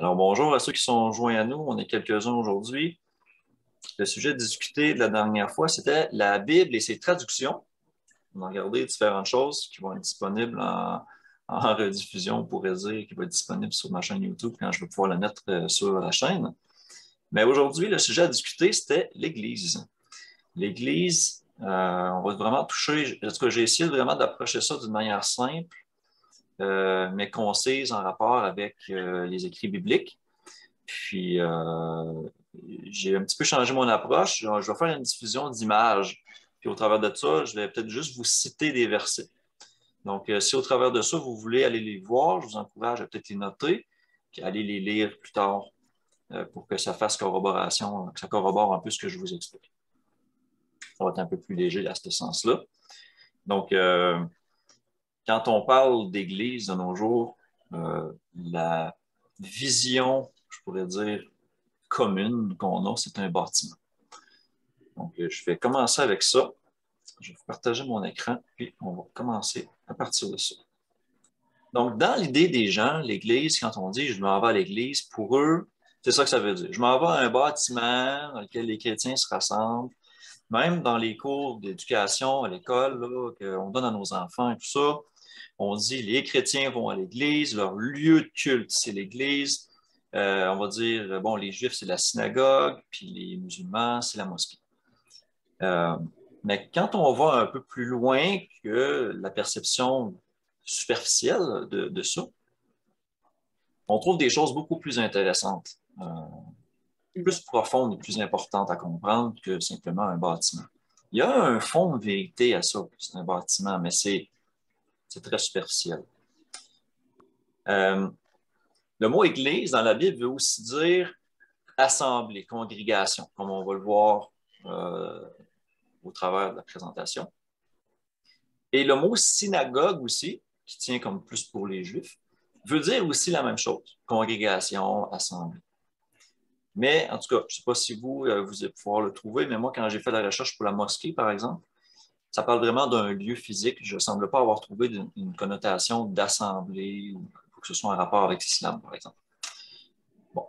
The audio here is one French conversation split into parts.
Alors, bonjour à ceux qui sont joints à nous. On est quelques-uns aujourd'hui. Le sujet discuté de la dernière fois, c'était la Bible et ses traductions. On a regardé différentes choses qui vont être disponibles en rediffusion, on pourrait dire, qui vont être disponibles sur ma chaîne YouTube quand je vais pouvoir la mettre sur la chaîne. Mais aujourd'hui, le sujet à discuter, c'était l'Église. L'Église, on va vraiment toucher, en tout cas, j'ai essayé vraiment d'approcher ça d'une manière simple, mais concise en rapport avec les écrits bibliques. Puis, j'ai un petit peu changé mon approche. Je vais faire une diffusion d'images. Puis, au travers de ça, je vais peut-être juste vous citer des versets. Donc, si au travers de ça, vous voulez aller les voir, je vous encourage à peut-être les noter, puis aller les lire plus tard pour que ça fasse corroboration, que ça corrobore un peu ce que je vous explique. Ça va être un peu plus léger à ce sens-là. Donc, quand on parle d'Église de nos jours, la vision, je pourrais dire, commune qu'on a, c'est un bâtiment. Donc, je vais commencer avec ça. Je vais vous partager mon écran, puis on va commencer à partir de ça. Donc, dans l'idée des gens, l'Église, quand on dit je m'en vais à l'Église, pour eux, c'est ça que ça veut dire. Je m'en vais à un bâtiment dans lequel les chrétiens se rassemblent. Même dans les cours d'éducation à l'école qu'on donne à nos enfants et tout ça, on dit les chrétiens vont à l'Église, leur lieu de culte, c'est l'Église. On va dire, bon, les Juifs, c'est la synagogue, puis les musulmans, c'est la mosquée. Mais quand on va un peu plus loin que la perception superficielle de ça, on trouve des choses beaucoup plus intéressantes, plus profondes et plus importantes à comprendre que simplement un bâtiment. Il y a un fond de vérité à ça, c'est un bâtiment, mais c'est très superficiel. Le mot église dans la Bible veut aussi dire assemblée, congrégation, comme on va le voir au travers de la présentation. Et le mot synagogue aussi, qui tient comme plus pour les Juifs, veut dire aussi la même chose, congrégation, assemblée. Mais en tout cas, je ne sais pas si vous allez pouvoir le trouver, mais moi, quand j'ai fait la recherche pour la mosquée, par exemple, ça parle vraiment d'un lieu physique. Je ne semble pas avoir trouvé une connotation d'assemblée ou que ce soit en rapport avec l'islam, par exemple. Bon.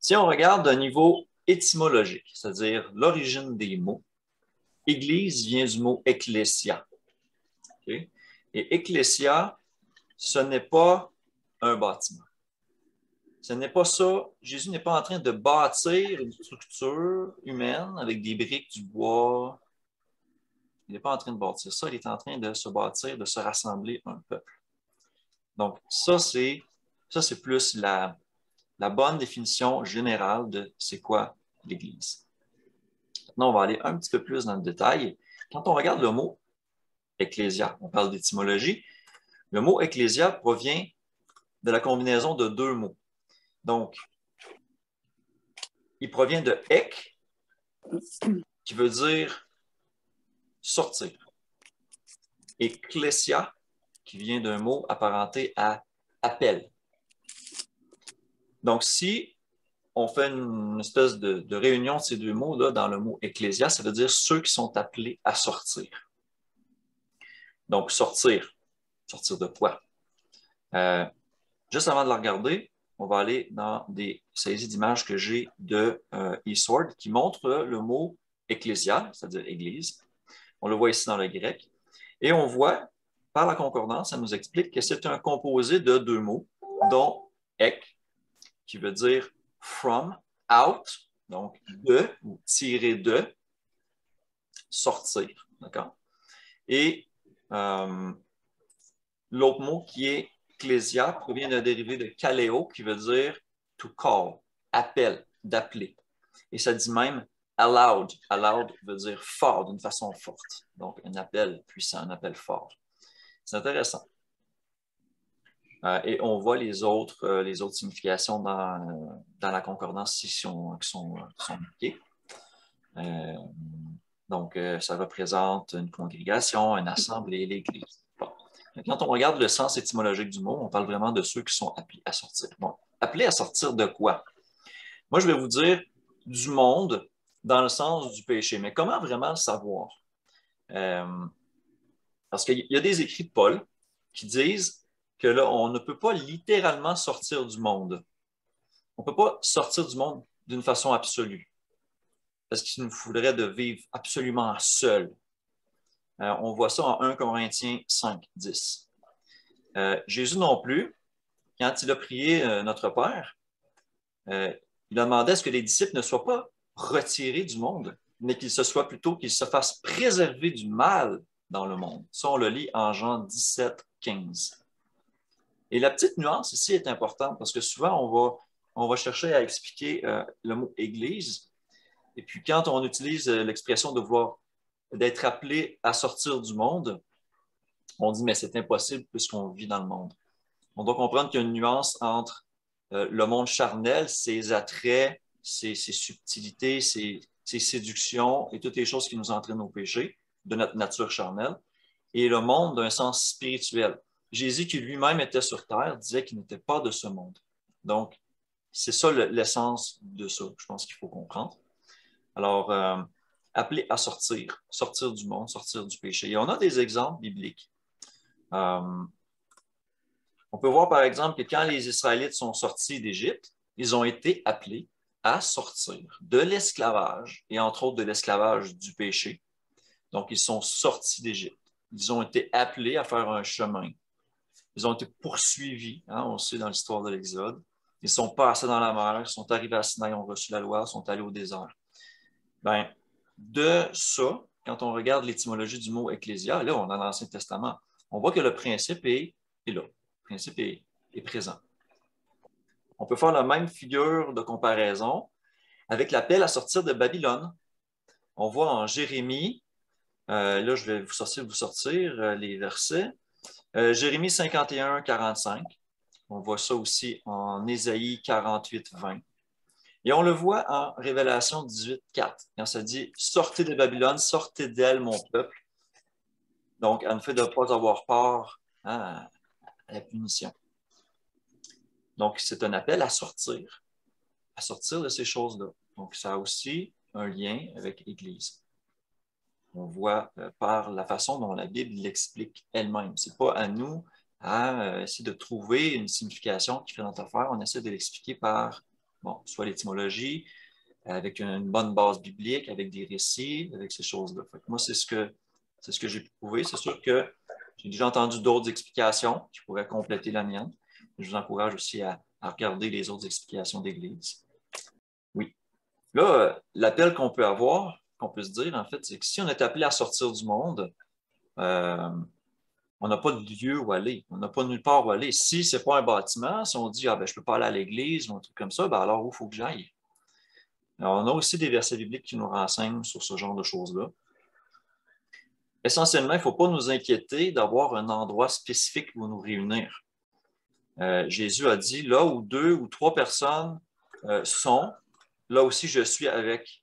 Si on regarde d'un niveau étymologique, c'est-à-dire l'origine des mots, Église vient du mot ecclésia. Okay? Et ecclésia, ce n'est pas un bâtiment. Ce n'est pas ça. Jésus n'est pas en train de bâtir une structure humaine avec des briques, du bois. Il n'est pas en train de bâtir ça. Il est en train de se bâtir, de se rassembler un peuple. Donc, ça, c'est plus la bonne définition générale de c'est quoi l'Église. Maintenant, on va aller un petit peu plus dans le détail. Quand on regarde le mot ecclésia, on parle d'étymologie, le mot ecclésia provient de la combinaison de deux mots. Donc, il provient de ek, qui veut dire sortir, et klesia, qui vient d'un mot apparenté à appel. Donc, si on fait une espèce de réunion de ces deux mots-là dans le mot ecclésia, ça veut dire ceux qui sont appelés à sortir. Donc, sortir. Sortir de quoi? Juste avant de la regarder, on va aller dans des saisies d'images que j'ai de eSword qui montrent le mot ecclésia, c'est-à-dire église. On le voit ici dans le grec. Et on voit, par la concordance, ça nous explique que c'est un composé de deux mots, dont ek, qui veut dire from, out, donc de, ou tirer de, sortir. D'accord? Et l'autre mot qui est ecclésia provient d'un dérivé de kaleo, qui veut dire to call, appel, d'appeler. Et ça dit même aloud. Aloud veut dire fort, d'une façon forte. Donc, un appel puissant, un appel fort. C'est intéressant. Et on voit les autres significations dans la concordance qui sont marquées. Donc, ça représente une congrégation, une assemblée, l'Église. Bon. Quand on regarde le sens étymologique du mot, on parle vraiment de ceux qui sont appelés à sortir. Bon, appelés à sortir de quoi? Moi, je vais vous dire du monde dans le sens du péché. Mais comment vraiment le savoir? Parce qu'il y a des écrits de Paul qui disent que là, on ne peut pas littéralement sortir du monde. On ne peut pas sortir du monde d'une façon absolue, parce qu'il nous faudrait de vivre absolument seul. On voit ça en 1 Corinthiens 5, 10. Jésus non plus, quand il a prié notre Père, il a demandé à ce que les disciples ne soient pas retirés du monde, mais qu'ils se fassent préserver du mal dans le monde. Ça, on le lit en Jean 17, 15. Et la petite nuance ici est importante parce que souvent, on va chercher à expliquer le mot Église. Et puis, quand on utilise l'expression de vouloir d'être appelé à sortir du monde, on dit, mais c'est impossible puisqu'on vit dans le monde. On doit comprendre qu'il y a une nuance entre le monde charnel, ses attraits, ses subtilités, ses séductions et toutes les choses qui nous entraînent au péché de notre nature charnelle, et le monde d'un sens spirituel. Jésus, qui lui-même était sur terre, disait qu'il n'était pas de ce monde. Donc, c'est ça l'essence de ça, je pense qu'il faut comprendre. Alors, appelé à sortir, sortir du monde, sortir du péché. Et on a des exemples bibliques. On peut voir par exemple que quand les Israélites sont sortis d'Égypte, ils ont été appelés à sortir de l'esclavage, et entre autres de l'esclavage du péché. Donc, ils sont sortis d'Égypte. Ils ont été appelés à faire un chemin. Ils ont été poursuivis, hein, on sait dans l'histoire de l'Exode. Ils sont passés dans la mer, ils sont arrivés à Sinaï, ont reçu la loi, sont allés au désert. Ben, de ça, quand on regarde l'étymologie du mot ecclésia, là, on a l'Ancien Testament, on voit que le principe est là. Le principe est présent. On peut faire la même figure de comparaison avec l'appel à sortir de Babylone. On voit en Jérémie, là, je vais vous sortir les versets. Jérémie 51, 45. On voit ça aussi en Ésaïe 48, 20. Et on le voit en Révélation 18, 4, quand ça dit « Sortez de Babylone, sortez d'elle, mon peuple ». Donc, en fait de ne pas avoir peur à la punition. Donc, c'est un appel à sortir de ces choses-là. Donc, ça a aussi un lien avec l'Église. On voit par la façon dont la Bible l'explique elle-même. Ce n'est pas à nous à essayer de trouver une signification qui fait notre affaire. On essaie de l'expliquer par, bon, soit l'étymologie, avec une bonne base biblique, avec des récits, avec ces choses-là. Moi, c'est ce que j'ai pu trouver. C'est sûr que j'ai déjà entendu d'autres explications qui pourraient compléter la mienne. Je vous encourage aussi à regarder les autres explications d'Église. Oui. Là, l'appel qu'on peut avoir, qu'on peut se dire, en fait, c'est que si on est appelé à sortir du monde, on n'a pas de lieu où aller. On n'a pas nulle part où aller. Si ce n'est pas un bâtiment, si on dit ah, ben, je ne peux pas aller à l'église ou un truc comme ça, ben, alors où il faut que j'aille? Alors, on a aussi des versets bibliques qui nous renseignent sur ce genre de choses-là. Essentiellement, il ne faut pas nous inquiéter d'avoir un endroit spécifique où nous réunir. Jésus a dit, là où 2 ou 3 personnes sont, là aussi je suis avec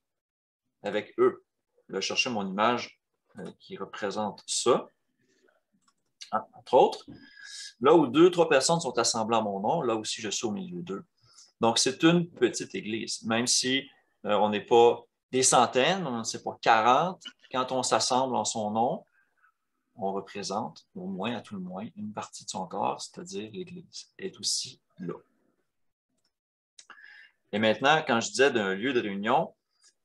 eux. Là, je cherchais mon image qui représente ça. Entre autres, là où 2 ou 3 personnes sont assemblées à mon nom, là aussi je suis au milieu d'eux. Donc, c'est une petite église, même si on n'est pas des centaines, on ne sait pas 40. Quand on s'assemble en son nom, on représente, au moins, à tout le moins, une partie de son corps, c'est-à-dire l'Église, est aussi là. Et maintenant, quand je disais d'un lieu de réunion,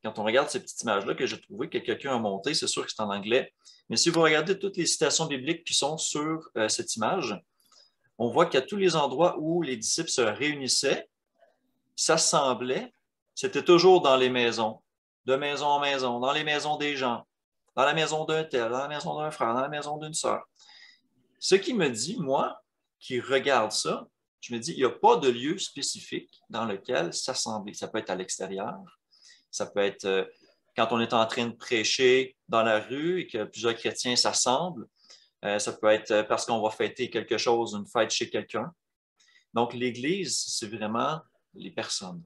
quand on regarde ces petites images-là que j'ai trouvées, que quelqu'un a montées, c'est sûr que c'est en anglais, mais si vous regardez toutes les citations bibliques qui sont sur cette image, on voit qu'à tous les endroits où les disciples se réunissaient, s'assemblaient, c'était toujours dans les maisons, de maison en maison, dans les maisons des gens, dans la maison d'un tel, dans la maison d'un frère, dans la maison d'une sœur. Ce qui me dit, moi, qui regarde ça, je me dis, il n'y a pas de lieu spécifique dans lequel s'assembler. Ça peut être à l'extérieur, ça peut être quand on est en train de prêcher dans la rue et que plusieurs chrétiens s'assemblent, ça peut être parce qu'on va fêter quelque chose, une fête chez quelqu'un. Donc, l'Église, c'est vraiment les personnes.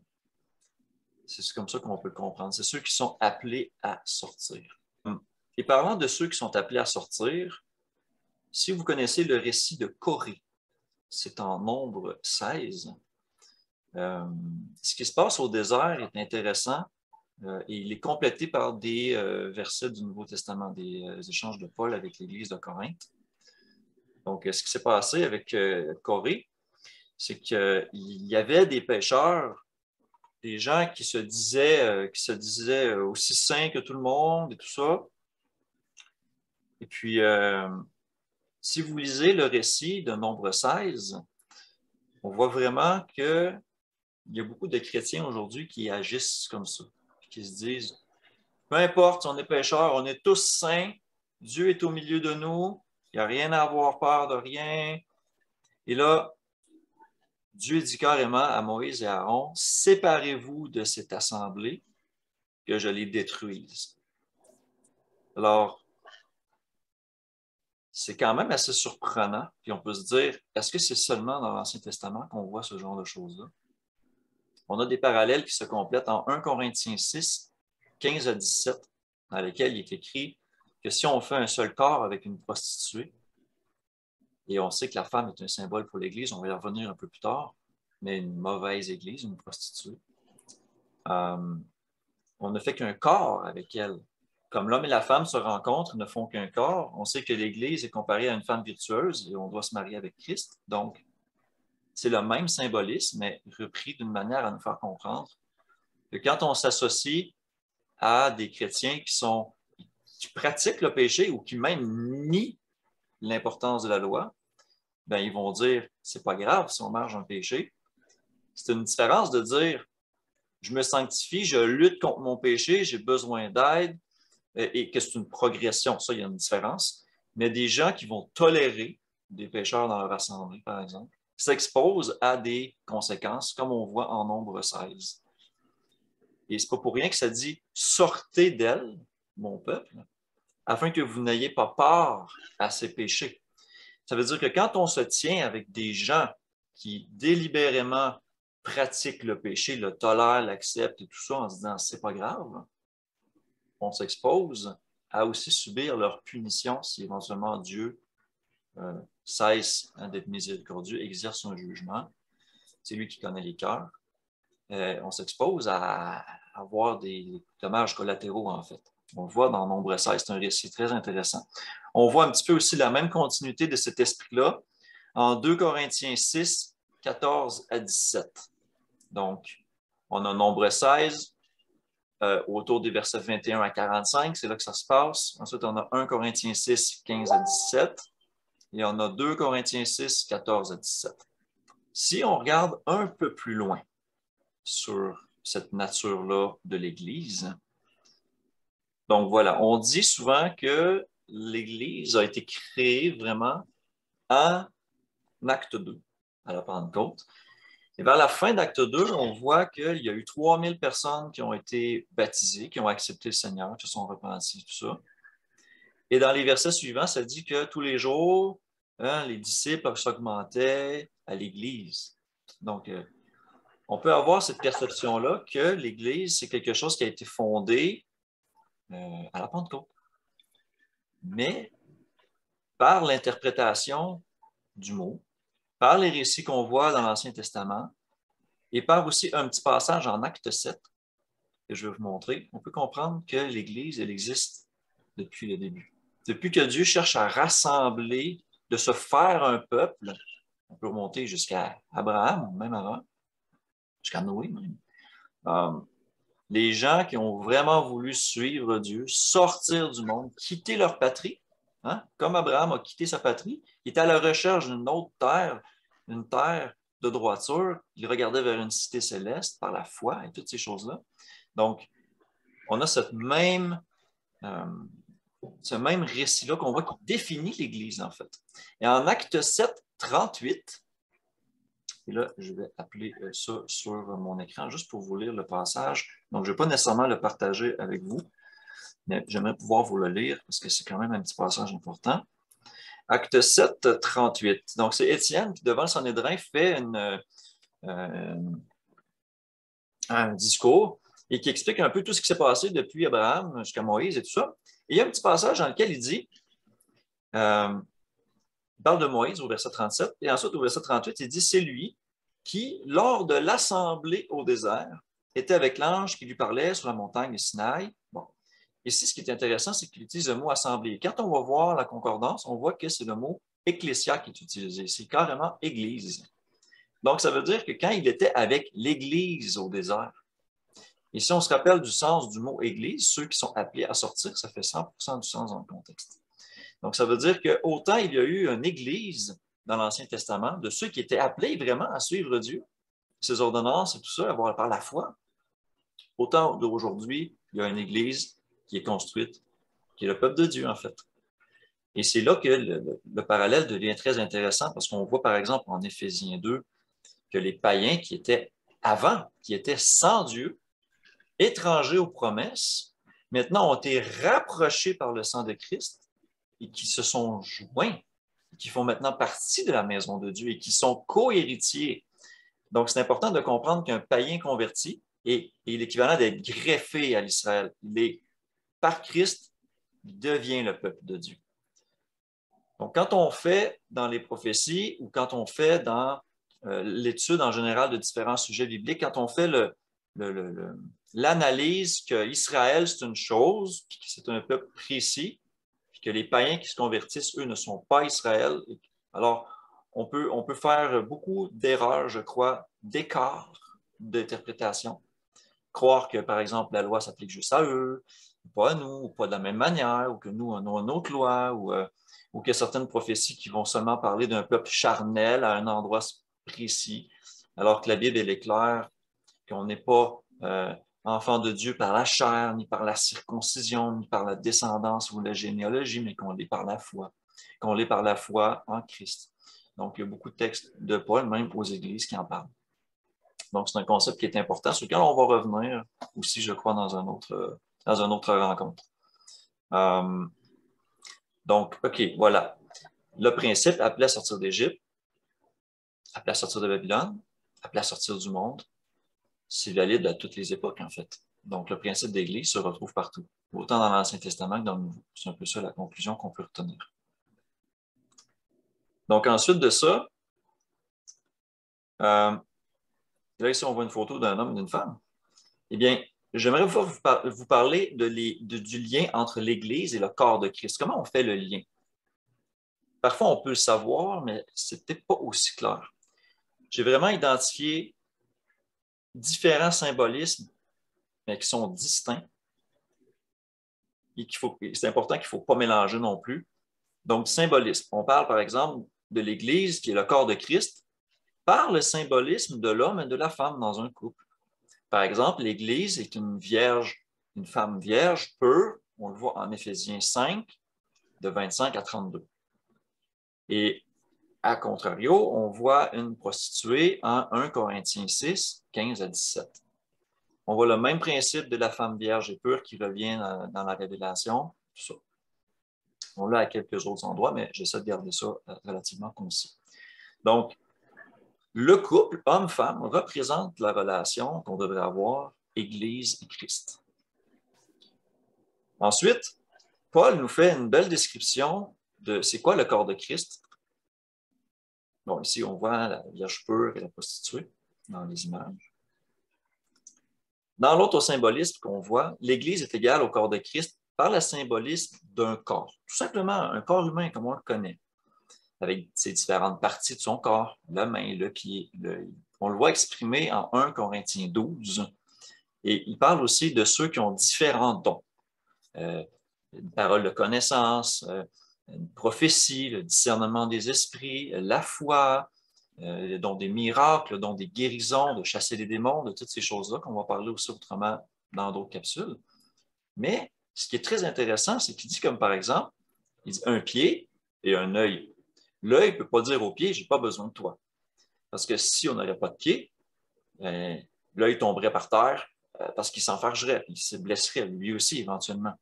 C'est comme ça qu'on peut le comprendre. C'est ceux qui sont appelés à sortir. Et parlant de ceux qui sont appelés à sortir, si vous connaissez le récit de Corée, c'est en Nombre 16. Ce qui se passe au désert est intéressant et il est complété par des versets du Nouveau Testament, des échanges de Paul avec l'Église de Corinthe. Donc, ce qui s'est passé avec Corée, c'est qu'il y avait des pécheurs, des gens qui se disaient aussi saints que tout le monde et tout ça. Et puis, si vous lisez le récit de Nombre 16, on voit vraiment qu'il y a beaucoup de chrétiens aujourd'hui qui agissent comme ça, qui se disent, peu importe si on est pécheurs, on est tous saints, Dieu est au milieu de nous, il n'y a rien à avoir peur de rien. Et là, Dieu dit carrément à Moïse et à Aaron, séparez-vous de cette assemblée, que je les détruise. Alors, c'est quand même assez surprenant, puis on peut se dire, est-ce que c'est seulement dans l'Ancien Testament qu'on voit ce genre de choses-là? On a des parallèles qui se complètent en 1 Corinthiens 6, 15 à 17, dans lesquels il est écrit que si on fait un seul corps avec une prostituée, et on sait que la femme est un symbole pour l'Église, on va y revenir un peu plus tard, mais une mauvaise Église, une prostituée, on ne fait qu'un corps avec elle. Comme l'homme et la femme se rencontrent, ils ne font qu'un corps. On sait que l'Église est comparée à une femme virtueuse et on doit se marier avec Christ. Donc, c'est le même symbolisme, mais repris d'une manière à nous faire comprendre que quand on s'associe à des chrétiens qui pratiquent le péché ou qui même nient l'importance de la loi, ben, ils vont dire, c'est pas grave si on marche dans le péché. C'est une différence de dire, je me sanctifie, je lutte contre mon péché, j'ai besoin d'aide, et que c'est une progression. Ça, il y a une différence. Mais des gens qui vont tolérer des pécheurs dans leur assemblée, par exemple, s'exposent à des conséquences, comme on voit en Nombre 16. Et ce n'est pas pour rien que ça dit « Sortez d'elle, mon peuple, afin que vous n'ayez pas part à ces péchés. » Ça veut dire que quand on se tient avec des gens qui délibérément pratiquent le péché, le tolèrent, l'acceptent et tout ça en se disant « c'est pas grave », on s'expose à aussi subir leur punition si éventuellement Dieu cesse d'être miséricordieux, exerce son jugement. C'est lui qui connaît les cœurs. On s'expose à avoir des dommages collatéraux, en fait. On le voit dans Nombre 16, c'est un récit très intéressant. On voit un petit peu aussi la même continuité de cet esprit-là en 2 Corinthiens 6, 14 à 17. Donc, on a Nombre 16, autour des versets 21 à 45, c'est là que ça se passe. Ensuite, on a 1 Corinthiens 6, 15 à 17, et on a 2 Corinthiens 6, 14 à 17. Si on regarde un peu plus loin sur cette nature-là de l'Église, donc voilà, on dit souvent que l'Église a été créée vraiment en acte 2, à la Pentecôte. Et vers la fin d'acte 2, on voit qu'il y a eu 3000 personnes qui ont été baptisées, qui ont accepté le Seigneur, qui se sont repenties, tout ça. Et dans les versets suivants, ça dit que tous les jours, les disciples s'augmentaient à l'Église. Donc, on peut avoir cette perception-là que l'Église, c'est quelque chose qui a été fondé à la Pentecôte. Mais par l'interprétation du mot, par les récits qu'on voit dans l'Ancien Testament, et par aussi un petit passage en Acte 7, que je vais vous montrer, on peut comprendre que l'Église, elle existe depuis le début. Depuis que Dieu cherche à rassembler, de se faire un peuple, on peut remonter jusqu'à Abraham, même avant, jusqu'à Noé même. Les gens qui ont vraiment voulu suivre Dieu, sortir du monde, quitter leur patrie, hein, comme Abraham a quitté sa patrie, il était à la recherche d'une autre terre, une terre de droiture, il regardait vers une cité céleste par la foi et toutes ces choses-là. Donc, on a ce même récit-là qu'on voit qui définit l'Église, en fait. Et en Acte 7, 38, et là, je vais appeler ça sur mon écran juste pour vous lire le passage. Donc, je ne vais pas nécessairement le partager avec vous, mais j'aimerais pouvoir vous le lire parce que c'est quand même un petit passage important. Acte 7, 38. Donc, c'est Étienne qui, devant le Sanhédrin, fait un discours et qui explique un peu tout ce qui s'est passé depuis Abraham jusqu'à Moïse et tout ça. Et il y a un petit passage dans lequel il dit, il parle de Moïse au verset 37, et ensuite au verset 38, il dit, c'est lui qui, lors de l'assemblée au désert, était avec l'ange qui lui parlait sur la montagne de Sinaï. Bon. Ici, ce qui est intéressant, c'est qu'il utilise le mot assemblée. Quand on va voir la concordance, on voit que c'est le mot ecclésia qui est utilisé, c'est carrément église. Donc, ça veut dire que quand il était avec l'église au désert, et si on se rappelle du sens du mot église, ceux qui sont appelés à sortir, ça fait 100% du sens dans le contexte. Donc, ça veut dire qu'autant il y a eu une église dans l'Ancien Testament de ceux qui étaient appelés vraiment à suivre Dieu, ses ordonnances et tout ça, avoir par la foi, autant d'aujourd'hui, il y a une église qui est construite, qui est le peuple de Dieu, en fait. Et c'est là que le parallèle devient très intéressant parce qu'on voit, par exemple, en Éphésiens 2, que les païens qui étaient avant, qui étaient sans Dieu, étrangers aux promesses, maintenant ont été rapprochés par le sang de Christ et qui se sont joints, qui font maintenant partie de la maison de Dieu et qui sont co-héritiers. Donc, c'est important de comprendre qu'un païen converti est l'équivalent d'être greffé à l'Israël. Il est, par Christ, il devient le peuple de Dieu. Donc, quand on fait dans les prophéties ou quand on fait dans l'étude en général de différents sujets bibliques, quand on fait l'analyse que Israël, c'est une chose, puis que c'est un peuple précis, puis que les païens qui se convertissent, eux, ne sont pas Israël. Alors, on peut faire beaucoup d'erreurs, je crois, d'écart d'interprétation. Croire que, par exemple, la loi s'applique juste à eux, pas à nous, ou pas de la même manière, ou que nous, on a une autre loi, ou qu'il y a certaines prophéties qui vont seulement parler d'un peuple charnel à un endroit précis, alors que la Bible, elle est claire qu'on n'est pas enfant de Dieu par la chair, ni par la circoncision, ni par la descendance ou la généalogie, mais qu'on l'est par la foi, qu'on l'est par la foi en Christ. Donc, il y a beaucoup de textes de Paul, même aux églises, qui en parlent. Donc, c'est un concept qui est important, sur lequel on va revenir aussi, je crois, dans une autre rencontre. Donc, OK, voilà. Le principe, appelé à sortir d'Égypte, appelé à sortir de Babylone, appelé à sortir du monde, c'est valide à toutes les époques, en fait. Donc, le principe d'Église se retrouve partout, autant dans l'Ancien Testament que dans le Nouveau. C'est un peu ça la conclusion qu'on peut retenir. Donc, ensuite de ça, là, ici, on voit une photo d'un homme et d'une femme. Eh bien, j'aimerais vous parler du lien entre l'Église et le corps de Christ. Comment on fait le lien? Parfois, on peut le savoir, mais ce n'est peut-être pas aussi clair. J'ai vraiment identifié différents symbolismes, mais qui sont distincts. Et c'est important qu'il ne faut pas mélanger non plus. Donc, symbolisme. On parle, par exemple, de l'Église, qui est le corps de Christ, par le symbolisme de l'homme et de la femme dans un couple. Par exemple, l'Église est une vierge, une femme vierge, pure, on le voit en Éphésiens 5, de 25 à 32. Et à contrario, on voit une prostituée en 1 Corinthiens 6, 15 à 17. On voit le même principe de la femme vierge et pure qui revient dans la Révélation, tout ça. On l'a à quelques autres endroits, mais j'essaie de garder ça relativement concis. Donc, le couple homme-femme représente la relation qu'on devrait avoir Église et Christ. Ensuite, Paul nous fait une belle description de c'est quoi le corps de Christ. Bon, ici, on voit la Vierge pure et la prostituée dans les images. Dans l'autre symbolisme qu'on voit, l'Église est égale au corps de Christ par le symbolisme d'un corps. Tout simplement, un corps humain comme on le connaît, avec ses différentes parties de son corps, la main, le pied, l'œil. On le voit exprimé en 1 Corinthiens 12. Et il parle aussi de ceux qui ont différents dons. Une parole de connaissance, une prophétie, le discernement des esprits, la foi, le don des miracles, le don des guérisons, de chasser les démons, de toutes ces choses-là qu'on va parler aussi autrement dans d'autres capsules. Mais ce qui est très intéressant, c'est qu'il dit comme par exemple, il dit un pied et un œil. L'œil ne peut pas dire au pied, je n'ai pas besoin de toi. Parce que si on n'aurait pas de pied, l'œil tomberait par terre parce qu'il s'enfargerait, il se blesserait lui aussi éventuellement.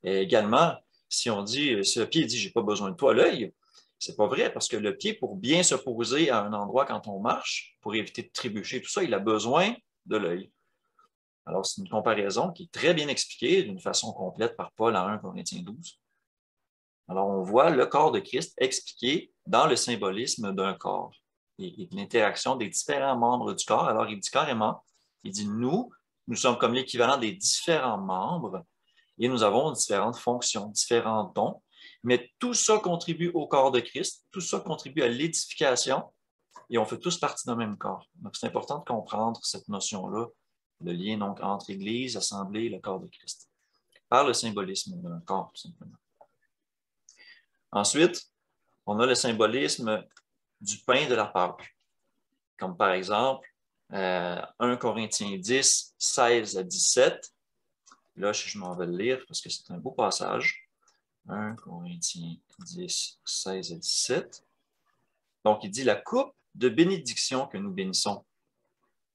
Et également, si le pied dit, je n'ai pas besoin de toi, l'œil, c'est pas vrai, parce que le pied, pour bien se poser à un endroit quand on marche, pour éviter de trébucher, tout ça, il a besoin de l'œil. Alors, c'est une comparaison qui est très bien expliquée d'une façon complète par Paul en 1 Corinthiens 12. Alors, on voit le corps de Christ expliqué dans le symbolisme d'un corps et de l'interaction des différents membres du corps. Alors, il dit carrément, il dit, nous sommes comme l'équivalent des différents membres et nous avons différentes fonctions, différents dons, Mais tout ça contribue au corps de Christ, tout ça contribue à l'édification, et on fait tous partie d'un même corps. Donc, c'est important de comprendre cette notion-là, le lien donc entre Église, Assemblée et le corps de Christ, par le symbolisme d'un corps, tout simplement. Ensuite, on a le symbolisme du pain de la Pâque, comme par exemple 1 Corinthiens 10, 16 à 17. Là, je m'en vais le lire parce que c'est un beau passage. 1 Corinthiens 10, 16 à 17. Donc, il dit, la coupe de bénédiction que nous bénissons,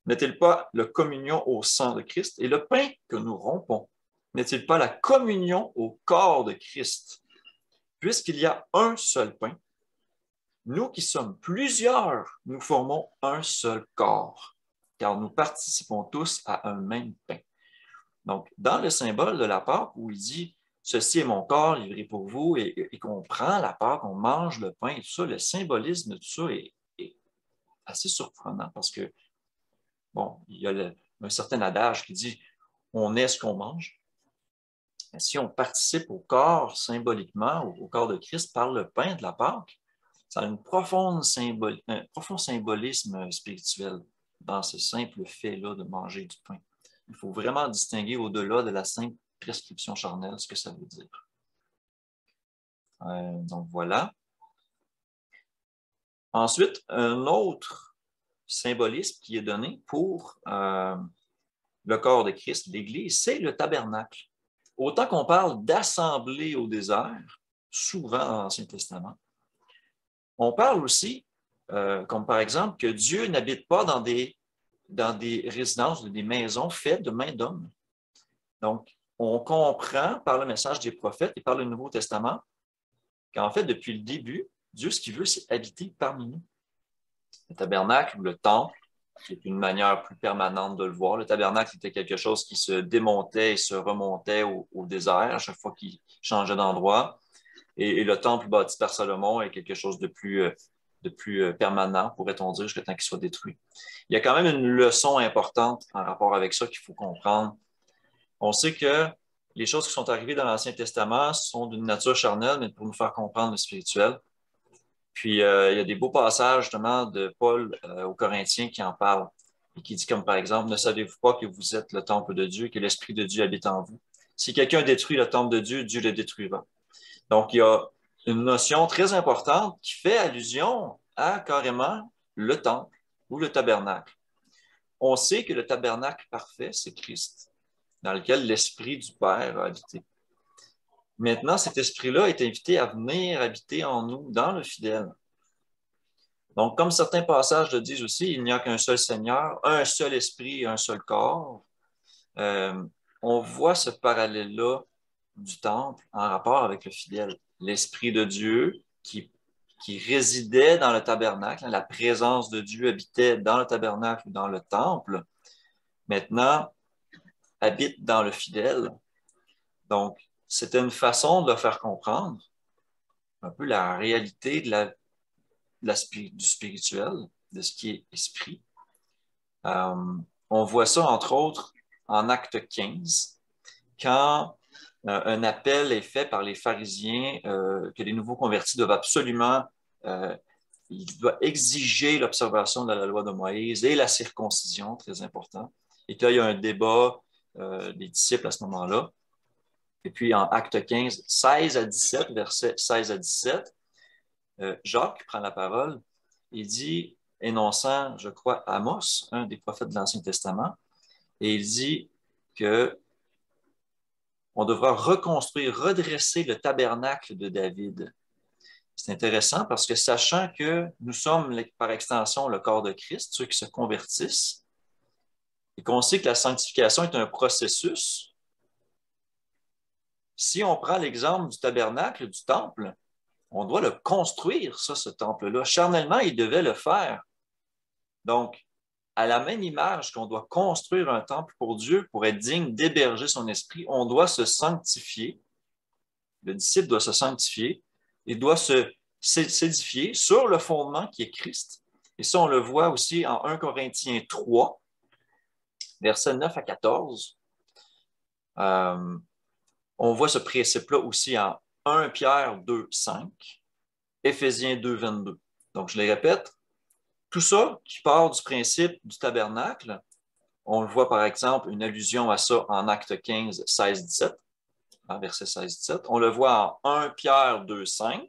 n'est-il pas la communion au sang de Christ? Et le pain que nous rompons, n'est-il pas la communion au corps de Christ? Puisqu'il y a un seul pain, nous qui sommes plusieurs, nous formons un seul corps, car nous participons tous à un même pain. Donc, dans le symbole de la Pâque, où il dit « Ceci est mon corps livré pour vous » et qu'on prend la Pâque, on mange le pain et tout ça, le symbolisme de tout ça est assez surprenant parce que, bon, il y a un certain adage qui dit « On est ce qu'on mange ». Si on participe au corps symboliquement, au corps de Christ, par le pain de la Pâque, ça a un profond symbolisme spirituel dans ce simple fait-là de manger du pain. Il faut vraiment distinguer au-delà de la simple prescription charnelle ce que ça veut dire. Donc voilà. Ensuite, un autre symbolisme qui est donné pour le corps de Christ, l'Église, c'est le tabernacle. Autant qu'on parle d'assemblée au désert, souvent dans l'Ancien Testament, on parle aussi, comme par exemple, que Dieu n'habite pas dans des résidences, des maisons faites de main d'homme. Donc, on comprend par le message des prophètes et par le Nouveau Testament qu'en fait, depuis le début, Dieu, ce qu'il veut, c'est habiter parmi nous. Le tabernacle ou le temple, qui est une manière plus permanente de le voir. Le tabernacle était quelque chose qui se démontait et se remontait au désert à chaque fois qu'il changeait d'endroit. Et le temple bâti par Salomon est quelque chose de plus permanent, pourrait-on dire, jusqu'à temps qu'il soit détruit. Il y a quand même une leçon importante en rapport avec ça qu'il faut comprendre. On sait que les choses qui sont arrivées dans l'Ancien Testament sont d'une nature charnelle, mais pour nous faire comprendre le spirituel. Puis, il y a des beaux passages, justement, de Paul aux Corinthiens qui en parlent et qui dit comme, par exemple, « Ne savez-vous pas que vous êtes le temple de Dieu et que l'Esprit de Dieu habite en vous? Si quelqu'un détruit le temple de Dieu, Dieu le détruira. » Donc, il y a une notion très importante qui fait allusion à carrément le temple ou le tabernacle. On sait que le tabernacle parfait, c'est Christ, dans lequel l'Esprit du Père a habité. Maintenant, cet esprit-là est invité à venir habiter en nous, dans le fidèle. Donc, comme certains passages le disent aussi, il n'y a qu'un seul Seigneur, un seul esprit et un seul corps. On voit ce parallèle-là du temple en rapport avec le fidèle. L'Esprit de Dieu qui résidait dans le tabernacle, la présence de Dieu habitait dans le tabernacle ou dans le temple, maintenant habite dans le fidèle. Donc, c'était une façon de le faire comprendre, un peu la réalité du spirituel, de ce qui est esprit. On voit ça, entre autres, en Acte 15, quand un appel est fait par les pharisiens que les nouveaux convertis doivent absolument, ils doivent exiger l'observation de la loi de Moïse et la circoncision, très important. Et là, il y a un débat des disciples à ce moment-là. Et puis, en Acte 15, 16 à 17, versets 16 à 17, Jacques prend la parole. Il dit, énonçant, je crois, Amos, un des prophètes de l'Ancien Testament, et il dit que on devra reconstruire, redresser le tabernacle de David. C'est intéressant parce que sachant que nous sommes, par extension, le corps de Christ, ceux qui se convertissent, et qu'on sait que la sanctification est un processus, si on prend l'exemple du tabernacle, du temple, on doit le construire, ça, ce temple-là. Charnellement, il devait le faire. Donc, à la même image qu'on doit construire un temple pour Dieu pour être digne d'héberger son esprit, on doit se sanctifier. Le disciple doit se sanctifier et doit s'édifier sur le fondement qui est Christ. Et ça, on le voit aussi en 1 Corinthiens 3, versets 9 à 14. On voit ce principe-là aussi en 1 Pierre 2, 5, Éphésiens 2, 22. Donc, je les répète, tout ça qui part du principe du tabernacle, on le voit par exemple, une allusion à ça en Acte 15, 16, 17, en verset 16, 17. On le voit en 1 Pierre 2, 5.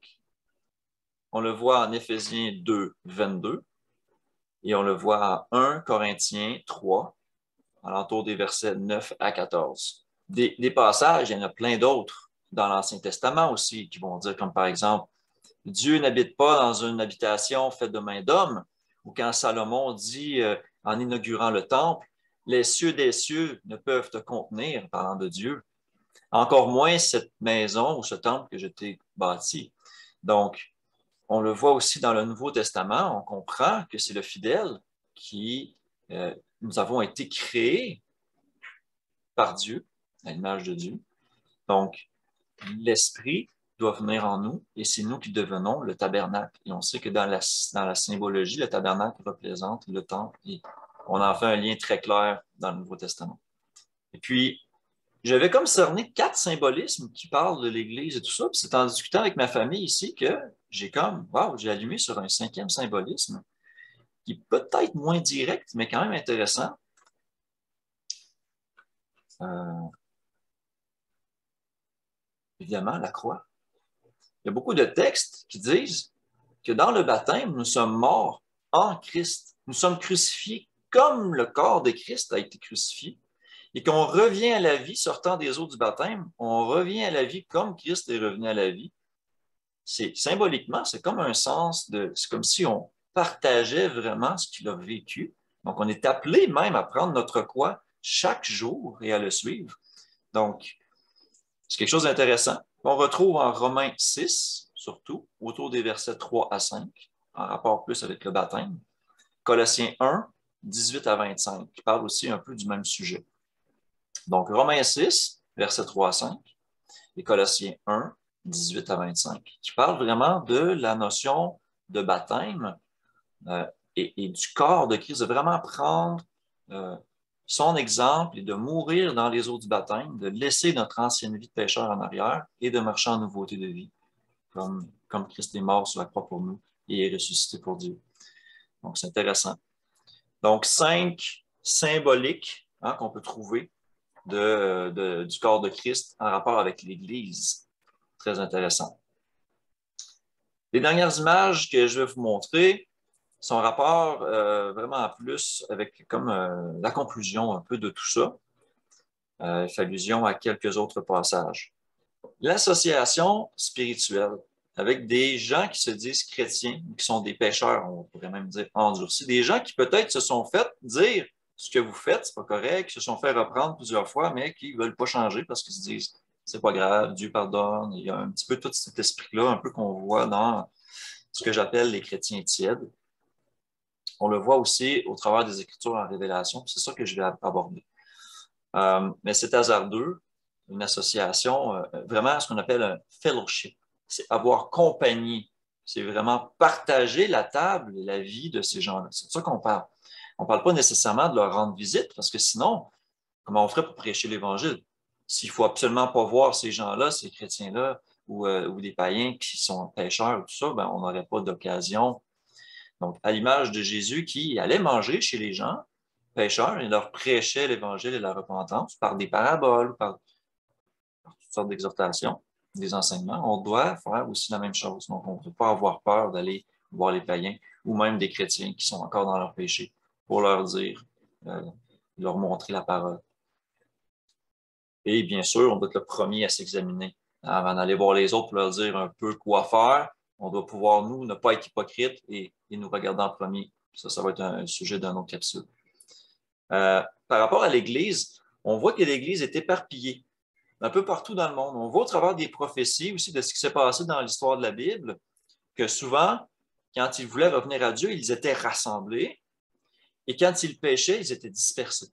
On le voit en Éphésiens 2, 22. Et on le voit en 1 Corinthiens 3, alentour des versets 9 à 14. Des passages, il y en a plein d'autres dans l'Ancien Testament aussi, qui vont dire, comme par exemple, Dieu n'habite pas dans une habitation faite de main d'homme, ou quand Salomon dit, en inaugurant le temple, les cieux des cieux ne peuvent te contenir, parlant de Dieu. Encore moins cette maison ou ce temple que je t'ai bâti. Donc, on le voit aussi dans le Nouveau Testament, on comprend que c'est le fidèle qui, nous avons été créés par Dieu, à l'image de Dieu. Donc, l'Esprit doit venir en nous et c'est nous qui devenons le tabernacle. Et on sait que dans la symbologie, le tabernacle représente le temple et on en fait un lien très clair dans le Nouveau Testament. Et puis, j'avais comme cerné 4 symbolismes qui parlent de l'Église et tout ça. Puis c'est en discutant avec ma famille ici que j'ai comme, wow, j'ai allumé sur un 5e symbolisme qui est peut-être moins direct, mais quand même intéressant. Euh, Évidemment, la croix. Il y a beaucoup de textes qui disent que dans le baptême, nous sommes morts en Christ. Nous sommes crucifiés comme le corps de Christ a été crucifié. Et qu'on revient à la vie sortant des eaux du baptême, on revient à la vie comme Christ est revenu à la vie. C'est symboliquement, c'est comme un sens de, c'est comme si on partageait vraiment ce qu'il a vécu. Donc, on est appelé même à prendre notre croix chaque jour et à le suivre. Donc, c'est quelque chose d'intéressant. On retrouve en Romains 6, surtout, autour des versets 3 à 5, en rapport plus avec le baptême. Colossiens 1, 18 à 25, qui parle aussi un peu du même sujet. Donc, Romains 6, versets 3 à 5, et Colossiens 1, 18 à 25, qui parle vraiment de la notion de baptême et du corps de Christ, de vraiment prendre son exemple et de mourir dans les eaux du baptême, de laisser notre ancienne vie de pécheur en arrière et de marcher en nouveauté de vie, comme Christ est mort sur la croix pour nous et est ressuscité pour Dieu. Donc, c'est intéressant. Donc, 5 symboliques qu'on peut trouver du corps de Christ en rapport avec l'Église. Très intéressant. Les dernières images que je vais vous montrer sont en rapport vraiment en plus avec comme la conclusion un peu de tout ça. Fait allusion à quelques autres passages. L'association spirituelle avec des gens qui se disent chrétiens, qui sont des pécheurs, on pourrait même dire endurcis, des gens qui peut-être se sont fait dire ce que vous faites, c'est pas correct, qui se sont fait reprendre plusieurs fois, mais qui ne veulent pas changer parce qu'ils se disent c'est pas grave, Dieu pardonne. Il y a un petit peu tout cet esprit-là, un peu qu'on voit dans ce que j'appelle les chrétiens tièdes. On le voit aussi au travers des Écritures en Révélation, c'est ça que je vais aborder. Mais c'est hasardeux, une association, vraiment ce qu'on appelle un fellowship. C'est avoir compagnie. C'est vraiment partager la table et la vie de ces gens-là. C'est de ça qu'on parle. On ne parle pas nécessairement de leur rendre visite, parce que sinon, comment on ferait pour prêcher l'Évangile? S'il ne faut absolument pas voir ces gens-là, ces chrétiens-là, ou des païens qui sont pécheurs, tout ça, ben, on n'aurait pas d'occasion. Donc, à l'image de Jésus qui allait manger chez les gens, pécheurs, et leur prêchait l'Évangile et la repentance par des paraboles, par toutes sortes d'exhortations, des enseignements, on doit faire aussi la même chose. Donc, on ne peut pas avoir peur d'aller voir les païens ou même des chrétiens qui sont encore dans leur péché pour leur dire, leur montrer la parole. Et bien sûr, on doit être le premier à s'examiner avant d'aller voir les autres pour leur dire un peu quoi faire. On doit pouvoir, nous, ne pas être hypocrites et nous regarder en premier. Ça va être un sujet d'une autre capsule. Par rapport à l'Église, on voit que l'Église est éparpillée un peu partout dans le monde. On voit au travers des prophéties aussi de ce qui s'est passé dans l'histoire de la Bible, que souvent, quand ils voulaient revenir à Dieu, ils étaient rassemblés, et quand ils péchaient, ils étaient dispersés.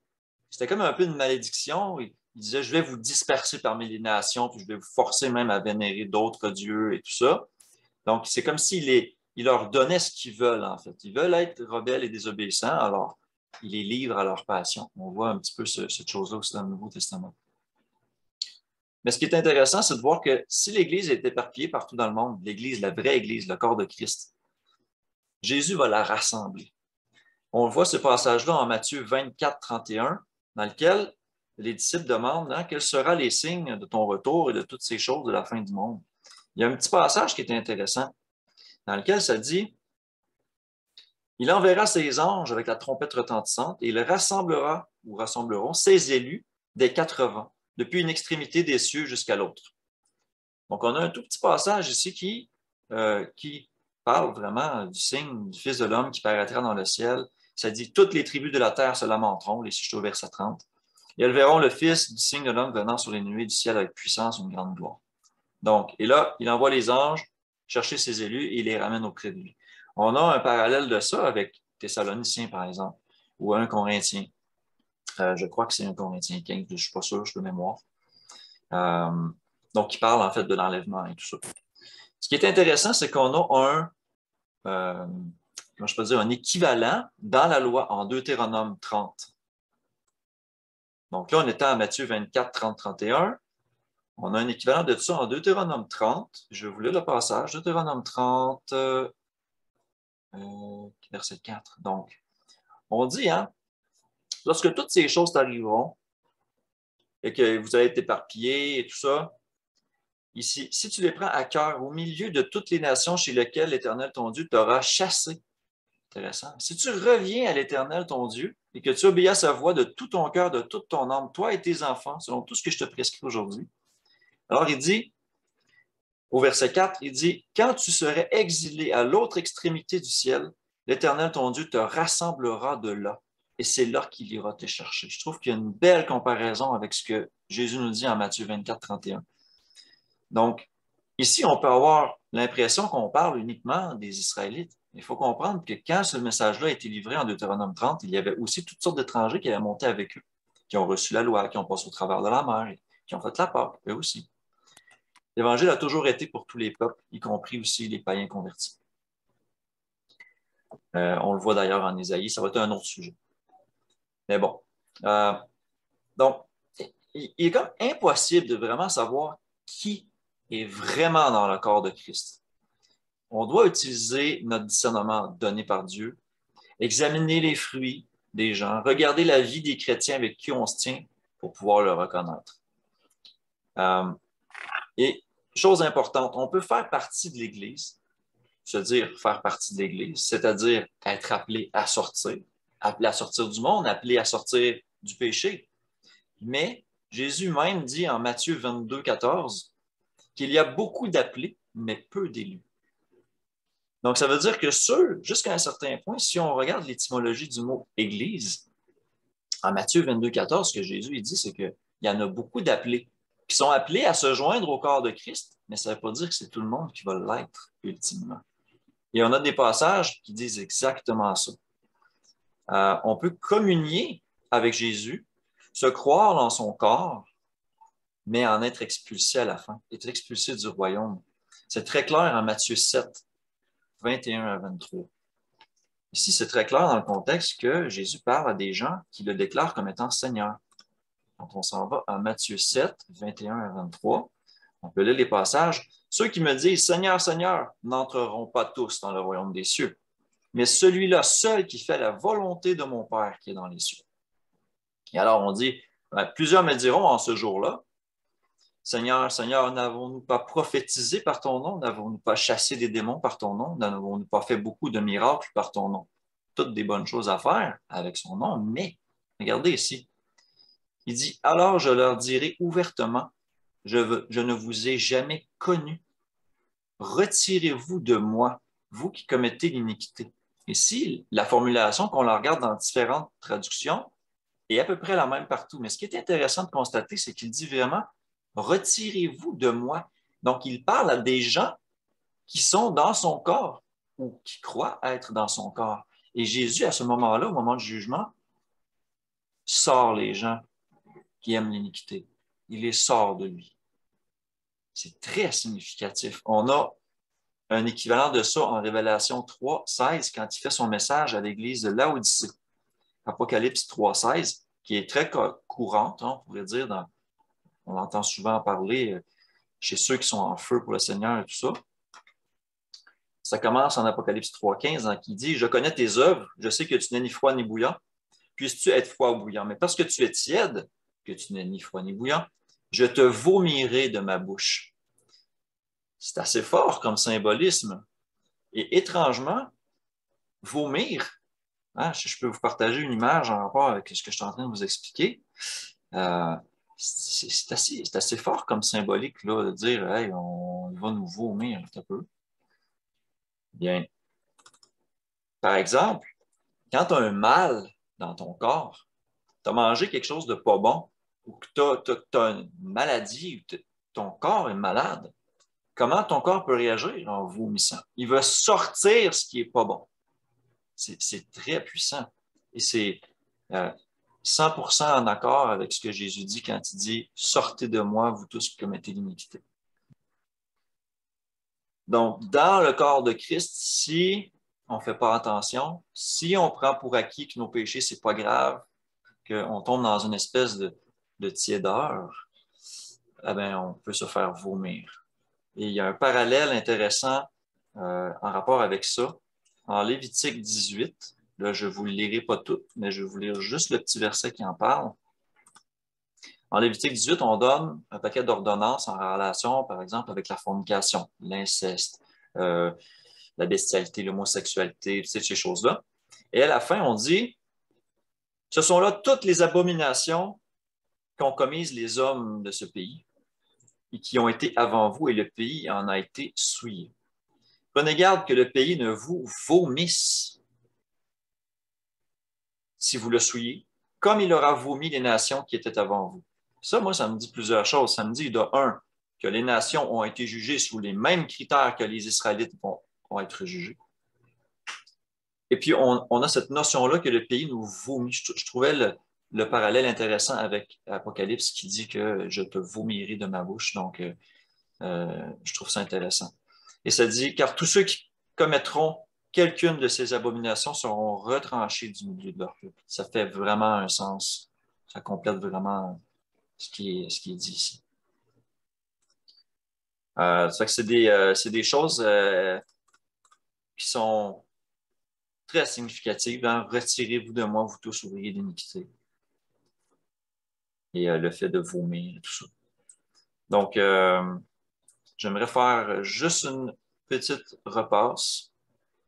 C'était comme un peu une malédiction. Ils disaient, je vais vous disperser parmi les nations, puis je vais vous forcer même à vénérer d'autres dieux et tout ça. Donc, c'est comme s'il leur donnait ce qu'ils veulent, en fait. Ils veulent être rebelles et désobéissants, alors ils les livrent à leur passion. On voit un petit peu cette chose-là aussi dans le Nouveau Testament. Mais ce qui est intéressant, c'est de voir que si l'Église est éparpillée partout dans le monde, l'Église, la vraie Église, le corps de Christ, Jésus va la rassembler. On voit ce passage-là en Matthieu 24, 31, dans lequel les disciples demandent quels seront les signes de ton retour et de toutes ces choses de la fin du monde. Il y a un petit passage qui est intéressant, dans lequel ça dit il enverra ses anges avec la trompette retentissante et il rassemblera ou rassembleront ses élus des quatre vents, depuis une extrémité des cieux jusqu'à l'autre. Donc, on a un tout petit passage ici qui parle vraiment du signe du Fils de l'homme qui paraîtra dans le ciel. Ça dit toutes les tribus de la terre se lamenteront, les je suis au verset 30. Et elles verront le Fils du signe de l'homme venant sur les nuées du ciel avec puissance et une grande gloire. Donc, et là, il envoie les anges chercher ses élus et il les ramène auprès de lui. On a un parallèle de ça avec Thessaloniciens, par exemple, ou un Corinthien. Je crois que c'est un Corinthien 15, je ne suis pas sûr, je peux mémoire. Donc, il parle en fait de l'enlèvement et tout ça. Ce qui est intéressant, c'est qu'on a comment je peux dire, un équivalent dans la loi en Deutéronome 30. Donc là, on était à Matthieu 24, 30, 31. On a un équivalent de ça en Deutéronome 30. Je vais vous lire le passage. Deutéronome 30, verset 4. Donc, on dit, lorsque toutes ces choses t'arriveront et que vous allez être éparpillés et tout ça, ici, si tu les prends à cœur au milieu de toutes les nations chez lesquelles l'Éternel, ton Dieu, t'aura chassé. Intéressant. Si tu reviens à l'Éternel, ton Dieu, et que tu obéis à sa voix de tout ton cœur, de toute ton âme, toi et tes enfants, selon tout ce que je te prescris aujourd'hui. Alors, il dit, au verset 4, il dit, quand tu serais exilé à l'autre extrémité du ciel, l'Éternel, ton Dieu, te rassemblera de là. Et c'est là qu'il ira te chercher. Je trouve qu'il y a une belle comparaison avec ce que Jésus nous dit en Matthieu 24, 31. Donc, ici, on peut avoir l'impression qu'on parle uniquement des Israélites. Il faut comprendre que quand ce message-là a été livré en Deutéronome 30, il y avait aussi toutes sortes d'étrangers qui avaient monté avec eux, qui ont reçu la loi, qui ont passé au travers de la mer, qui ont fait la Pâque, eux aussi. L'Évangile a toujours été pour tous les peuples, y compris aussi les païens convertis. On le voit d'ailleurs en Ésaïe, ça va être un autre sujet. Mais bon. Donc, il est comme impossible de vraiment savoir qui est vraiment dans le corps de Christ. On doit utiliser notre discernement donné par Dieu, examiner les fruits des gens, regarder la vie des chrétiens avec qui on se tient pour pouvoir le reconnaître. Et chose importante, on peut faire partie de l'Église, se dire faire partie de l'Église, c'est-à-dire être appelé à sortir du monde, appelé à sortir du péché. Mais Jésus même dit en Matthieu 22, 14 qu'il y a beaucoup d'appelés, mais peu d'élus. Donc, ça veut dire que jusqu'à un certain point, si on regarde l'étymologie du mot Église, en Matthieu 22, 14, ce que Jésus dit, c'est qu'il y en a beaucoup d'appelés qui sont appelés à se joindre au corps de Christ, mais ça ne veut pas dire que c'est tout le monde qui va l'être ultimement. Et on a des passages qui disent exactement ça. On peut communier avec Jésus, se croire dans son corps, mais en être expulsé à la fin, être expulsé du royaume. C'est très clair en Matthieu 7, 21 à 23. Ici, c'est très clair dans le contexte que Jésus parle à des gens qui le déclarent comme étant Seigneur. Donc, on s'en va à Matthieu 7, 21 à 23. On peut lire les passages. Ceux qui me disent Seigneur, Seigneur, n'entreront pas tous dans le royaume des cieux, mais celui-là seul qui fait la volonté de mon Père qui est dans les cieux. Et alors, on dit, plusieurs me diront en ce jour-là, Seigneur, Seigneur, n'avons-nous pas prophétisé par ton nom? N'avons-nous pas chassé des démons par ton nom? N'avons-nous pas fait beaucoup de miracles par ton nom? Toutes des bonnes choses à faire avec son nom, mais regardez ici. Il dit, alors je leur dirai ouvertement, je ne vous ai jamais connu. Retirez-vous de moi, vous qui commettez l'iniquité. Ici, la formulation qu'on la regarde dans différentes traductions est à peu près la même partout. Mais ce qui est intéressant de constater, c'est qu'il dit vraiment, retirez-vous de moi. Donc, il parle à des gens qui sont dans son corps ou qui croient être dans son corps. Et Jésus, à ce moment-là, au moment du jugement, sort les gens qui aiment l'iniquité. Il les sort de lui. C'est très significatif. On a un équivalent de ça en Révélation 3, 16, quand il fait son message à l'église de Laodicée. Apocalypse 3, 16, qui est très courante, on pourrait dire, On l'entend souvent parler chez ceux qui sont en feu pour le Seigneur et tout ça. Ça commence en Apocalypse 3,15, hein, qui dit « Je connais tes œuvres, je sais que tu n'es ni froid ni bouillant. Puisses-tu être froid ou bouillant? Mais parce que tu es tiède, que tu n'es ni froid ni bouillant, je te vomirai de ma bouche. » C'est assez fort comme symbolisme. Et étrangement, vomir, hein, je peux vous partager une image en rapport avec ce que je suis en train de vous expliquer. C'est assez fort comme symbolique là, de dire hey, on va nous vomir un peu. Bien. Par exemple, quand tu as un mal dans ton corps, tu as mangé quelque chose de pas bon, ou que tu as une maladie, ou ton corps est malade, comment ton corps peut réagir en vomissant? Il va sortir ce qui n'est pas bon. C'est très puissant. Et c'est 100% en accord avec ce que Jésus dit quand il dit « Sortez de moi, vous tous qui commettez l'iniquité ». Donc, dans le corps de Christ, si on ne fait pas attention, si on prend pour acquis que nos péchés, ce n'est pas grave, qu'on tombe dans une espèce de tiédeur, eh bien, on peut se faire vomir. Et il y a un parallèle intéressant en rapport avec ça. En Lévitique 18, là, je ne vous le lirai pas tout, mais je vais vous lire juste le petit verset qui en parle. En Lévitique 18, on donne un paquet d'ordonnances en relation, par exemple, avec la fornication, l'inceste, la bestialité, l'homosexualité, toutes ces choses-là. Et à la fin, on dit, ce sont là toutes les abominations qu'ont commises les hommes de ce pays et qui ont été avant vous, et le pays en a été souillé. Prenez garde que le pays ne vous vomisse si vous le souillez, comme il aura vomi les nations qui étaient avant vous. Ça, moi, ça me dit plusieurs choses. Ça me dit, de un, que les nations ont été jugées sous les mêmes critères que les Israélites vont être jugés. Et puis, on a cette notion-là que le pays nous vomit. Je trouvais le parallèle intéressant avec Apocalypse qui dit que je te vomirai de ma bouche. Donc, je trouve ça intéressant. Et ça dit, car tous ceux qui commettront quelqu'une de ces abominations seront retranchés du milieu de leur peuple. Ça fait vraiment un sens. Ça complète vraiment ce qui est dit ici. Ça fait que c'est des choses qui sont très significatives. Hein? Retirez-vous de moi, vous tous ouvriers d'iniquité. Et le fait de vomir et tout ça. Donc, j'aimerais faire juste une petite repasse,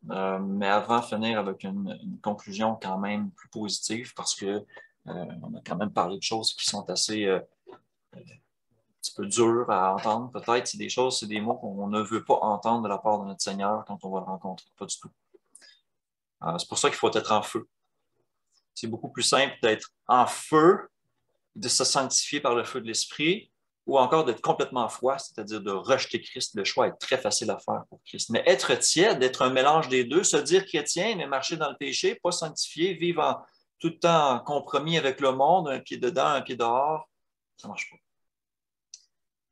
mais avant de finir avec une conclusion quand même plus positive, parce que on a quand même parlé de choses qui sont assez un petit peu dures à entendre. Peut-être c'est des choses, c'est des mots qu'on ne veut pas entendre de la part de notre Seigneur quand on va le rencontrer. Pas du tout. C'est pour ça qu'il faut être en feu. C'est beaucoup plus simple d'être en feu, de se sanctifier par le feu de l'Esprit, ou encore d'être complètement froid, c'est-à-dire de rejeter Christ. Le choix est très facile à faire pour Christ. Mais être tiède, être un mélange des deux, se dire chrétien, mais marcher dans le péché, pas sanctifié, vivre tout le temps en compromis avec le monde, un pied dedans, un pied dehors, ça ne marche pas.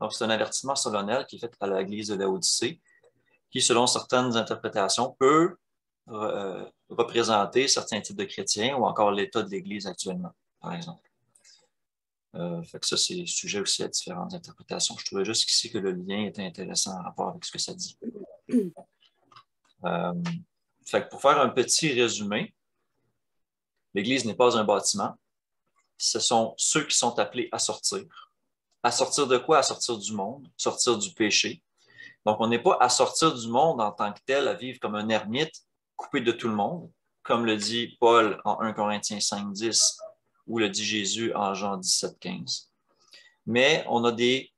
Donc, c'est un avertissement solennel qui est fait à l'Église de Laodicée, qui, selon certaines interprétations, peut représenter certains types de chrétiens ou encore l'état de l'Église actuellement, par exemple. Fait que ça, c'est sujet aussi à différentes interprétations. Je trouvais juste ici que le lien était intéressant en rapport avec ce que ça dit. Fait que pour faire un petit résumé, l'Église n'est pas un bâtiment. Ce sont ceux qui sont appelés à sortir. À sortir de quoi? À sortir du monde, sortir du péché. Donc, on n'est pas à sortir du monde en tant que tel, à vivre comme un ermite, coupé de tout le monde, comme le dit Paul en 1 Corinthiens 5,10 ou le dit Jésus en Jean 17,15. Mais on a des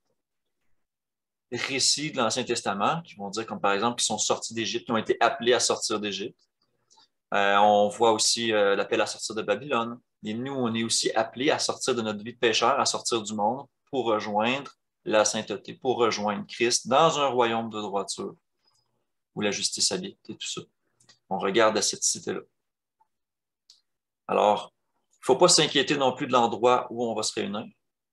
récits de l'Ancien Testament qui vont dire, comme par exemple, qui sont sortis d'Égypte, qui ont été appelés à sortir d'Égypte. On voit aussi l'appel à sortir de Babylone. Et nous, on est aussi appelés à sortir de notre vie de pécheur, à sortir du monde pour rejoindre la sainteté, pour rejoindre Christ dans un royaume de droiture où la justice habite et tout ça. On regarde à cette cité-là. Alors, il ne faut pas s'inquiéter non plus de l'endroit où on va se réunir.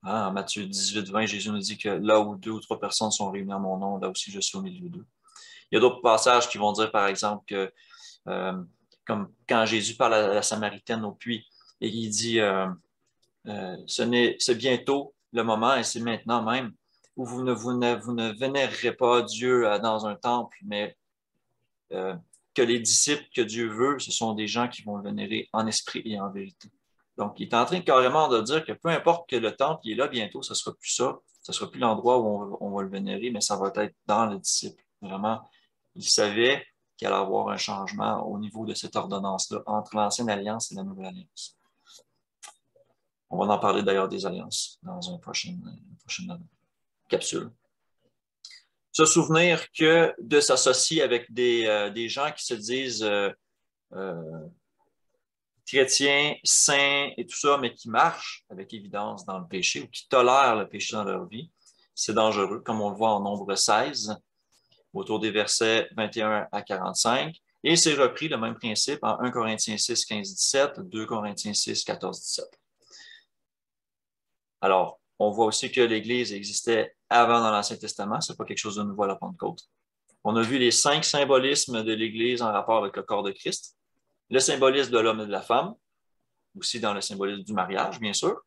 Hein, en Matthieu 18, 20, Jésus nous dit que là où 2 ou 3 personnes sont réunies en mon nom, là aussi je suis au milieu d'eux. Il y a d'autres passages qui vont dire, par exemple, que comme quand Jésus parle à la Samaritaine au puits, et il dit c'est bientôt le moment, et c'est maintenant même, où vous ne vénérerez pas Dieu dans un temple, mais que les disciples que Dieu veut, ce sont des gens qui vont le vénérer en esprit et en vérité. Donc, il est en train carrément de dire que peu importe que le temple qui est là bientôt, ce ne sera plus ça, ce ne sera plus l'endroit où on va le vénérer, mais ça va être dans le disciple. Vraiment, il savait qu'il allait y avoir un changement au niveau de cette ordonnance-là entre l'ancienne alliance et la nouvelle alliance. On va en parler d'ailleurs des alliances dans une prochaine capsule. Se souvenir que de s'associer avec des gens qui se disent chrétiens, saints et tout ça, mais qui marchent avec évidence dans le péché ou qui tolèrent le péché dans leur vie, c'est dangereux, comme on le voit en Nombre 16, autour des versets 21 à 45. Et c'est repris le même principe en 1 Corinthiens 6, 15, 17, 2 Corinthiens 6, 14, 17. Alors, on voit aussi que l'Église existait avant dans l'Ancien Testament, ce n'est pas quelque chose de nouveau à la Pentecôte. On a vu les 5 symbolismes de l'Église en rapport avec le corps de Christ. Le symbolisme de l'homme et de la femme, aussi dans le symbolisme du mariage, bien sûr.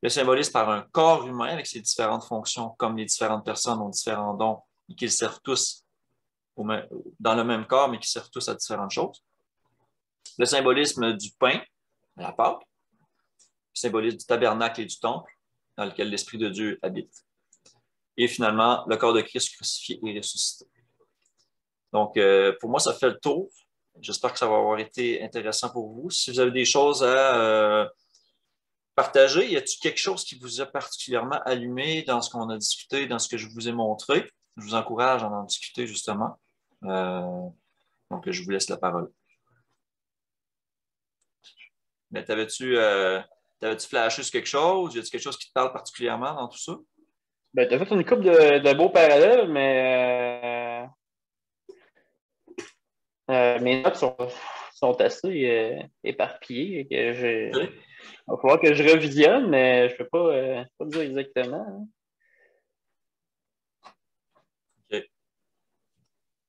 Le symbolisme par un corps humain avec ses différentes fonctions, comme les différentes personnes ont différents dons et qu'ils servent tous dans le même corps, mais qui servent tous à différentes choses. Le symbolisme du pain, la Pâque. Le symbolisme du tabernacle et du temple, dans lequel l'Esprit de Dieu habite. Et finalement, le corps de Christ crucifié et ressuscité. Donc, pour moi, ça fait le tour. J'espère que ça va avoir été intéressant pour vous. Si vous avez des choses à partager, y a-t-il quelque chose qui vous a particulièrement allumé dans ce qu'on a discuté, dans ce que je vous ai montré? Je vous encourage à en discuter, justement. Donc, je vous laisse la parole. Mais t'avais-tu flashé sur quelque chose? Y a-t-il quelque chose qui te parle particulièrement dans tout ça? Ben, tu as fait une couple de beaux parallèles, mais mes notes sont assez éparpillées. Il va falloir que je revisionne, mais je ne peux pas dire exactement. Hein. Okay.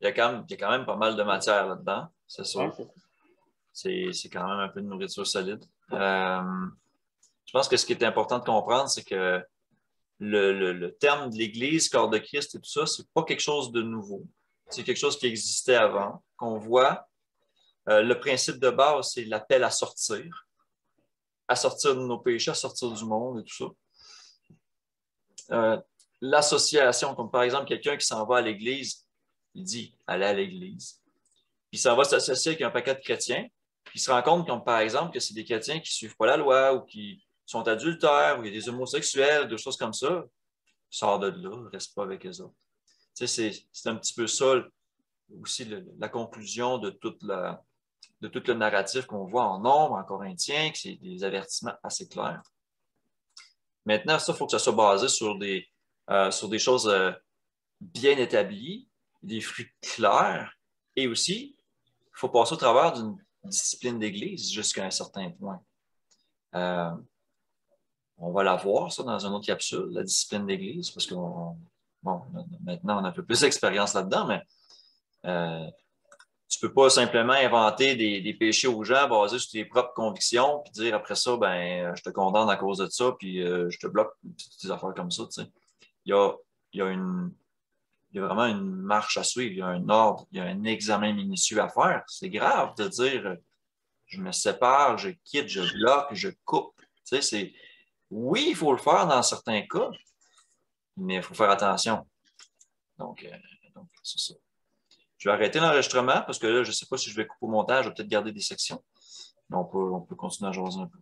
Il y a quand même pas mal de matière là-dedans, c'est sûr. C'est quand même un peu de nourriture solide. Je pense que ce qui est important de comprendre, c'est que le terme de l'Église, corps de Christ et tout ça, c'est pas quelque chose de nouveau. C'est quelque chose qui existait avant, qu'on voit. Le principe de base, c'est l'appel à sortir de nos péchés, à sortir du monde et tout ça. L'association, comme par exemple quelqu'un qui s'en va à l'Église, il dit aller à l'Église. Puis il s'en va s'associer avec un paquet de chrétiens, puis il se rend compte, comme par exemple, que c'est des chrétiens qui ne suivent pas la loi ou qui sont adultères ou il y a des homosexuels, des choses comme ça. Sors de là, reste pas avec eux autres. Tu sais, c'est un petit peu ça aussi la conclusion de tout le narratif qu'on voit en Nombre, en Corinthiens, que c'est des avertissements assez clairs. Maintenant, ça, il faut que ça soit basé sur des choses bien établies, des fruits clairs, et aussi, il faut passer au travers d'une discipline d'Église jusqu'à un certain point. On va la voir, ça, dans une autre capsule, la discipline d'Église, parce que maintenant, on a un peu plus d'expérience là-dedans, mais tu ne peux pas simplement inventer des péchés aux gens basés sur tes propres convictions, puis dire après ça, je te condamne à cause de ça, puis je te bloque, toutes ces affaires comme ça. Tu sais. Il y a vraiment une marche à suivre, il y a un ordre, il y a un examen minutieux à faire. C'est grave de dire je me sépare, je quitte, je bloque, je coupe. Tu sais, oui, il faut le faire dans certains cas, mais il faut faire attention. Donc c'est ça. Je vais arrêter l'enregistrement parce que là, je ne sais pas si je vais couper au montage, je vais peut-être garder des sections. Mais on peut continuer à jaser un peu.